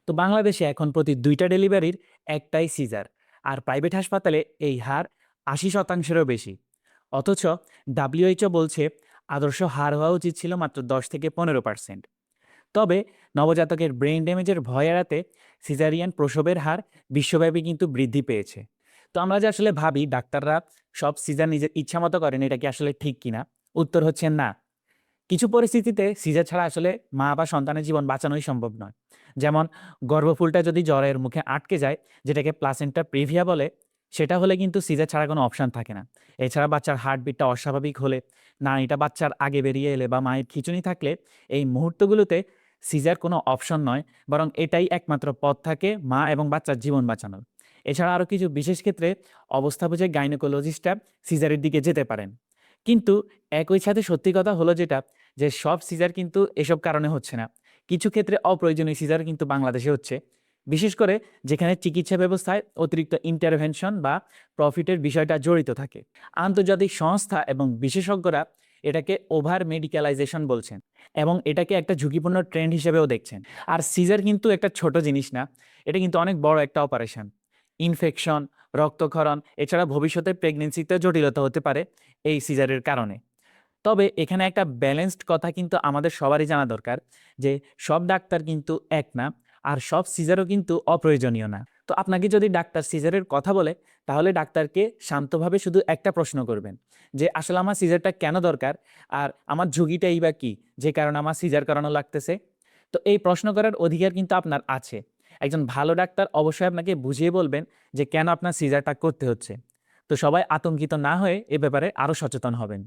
তো বাংলাদেশে এখন প্রতি ২টা ডেলিভারির একটাই সিজার। আর প্রাইভেট হাসপাতালে এই হার ৮০% বেশি। অথচ WHO বলছে আদর্শ হার হওয়া উচিত ছিল মাত্র ১০ থেকে ১৫%। তবে নবজাতকের ব্রেইন ড্যামেজের ভয় এড়াতে সিজারিয়ান প্রসবের হার বিশ্বব্যাপী কিন্তু বৃদ্ধি পেয়েছে। তো আমরা যে আসলে ভাবি ডাক্তাররা সব সিজার নিজের ইচ্ছামতো করেন, এটা কি আসলে ঠিক কিনা? উত্তর হচ্ছে না। কিছু পরিস্থিতিতে সিজার ছাড়া আসলে মা বা সন্তানের জীবন বাঁচানোই সম্ভব নয়। যেমন গর্ভফুলটা যদি জ্বরের মুখে আটকে যায়, যেটাকে প্লাসেন্টা প্রিভিয়া বলে, সেটা হলে কিন্তু সিজার ছাড়া কোনো অপশন থাকে না। এছাড়া বাচ্চার হার্টবিটটা অস্বাভাবিক হলে, নাড়িটা বাচ্চার আগে বেরিয়ে এলে বা মায়ের খিঁচুনি থাকলে এই মুহূর্তগুলোতে সিজার কোনো অপশন নয়, বরং এটাই একমাত্র পথ থাকে মা এবং বাচ্চার জীবন বাঁচানোর। এছাড়া আরও কিছু বিশেষ ক্ষেত্রে অবস্থা বুঝে গাইনোকোলজিস্টরা সিজারের দিকে যেতে পারেন। কিন্তু একই সাথে সত্যি কথা হলো যেটা, যে সব সিজার কিন্তু এসব কারণে হচ্ছে না। কিছু ক্ষেত্রে অপ্রয়োজনীয় সিজার কিন্তু বাংলাদেশে হচ্ছে। বিশেষ করে যেখানে চিকিৎসা ব্যবস্থায় অতিরিক্ত ইন্টারভেনশন বা প্রফিটের বিষয়টা জড়িত থাকে। আন্তর্জাতিক সংস্থা এবং বিশেষজ্ঞরা এটাকে ওভার মেডিকেলাইজেশন বলছেন এবং এটাকে একটা ঝুঁকিপূর্ণ ট্রেন্ড হিসেবেও দেখছেন। আর সিজার কিন্তু একটা ছোট জিনিস না, এটা কিন্তু অনেক বড় একটা অপারেশন। ইনফেকশন, রক্তক্ষরণ, এছাড়া ভবিষ্যতে প্রেগনেন্সিতে জটিলতা হতে পারে এই সিজারের কারণে। তবে এখানে একটা ব্যালেন্সড কথা কিন্তু আমাদের সবারই জানা দরকার, যে সব ডাক্তার কিন্তু এক না, আর সব সিজারও কিন্তু অপ্রয়োজনীয় না। তো আপনাকে যদি ডাক্তার সিজারের কথা বলে, তাহলে ডাক্তারকে শান্তভাবে শুধু একটা প্রশ্ন করবেন, যে আসলে আমার সিজারটা কেন দরকার, আর আমার ঝুঁকিটাই বা কি, যে কারণে আমার সিজার করানো লাগতেছে। তো এই প্রশ্ন করার অধিকার কিন্তু আপনার আছে। একজন ভালো ডাক্তার অবশ্যই আপনাকে বুঝিয়ে বলবেন যে কেন আপনার সিজারটা করতে হচ্ছে। তো সবাই আতঙ্কিত না হয়ে এ ব্যাপারে আরো সচেতন হবেন।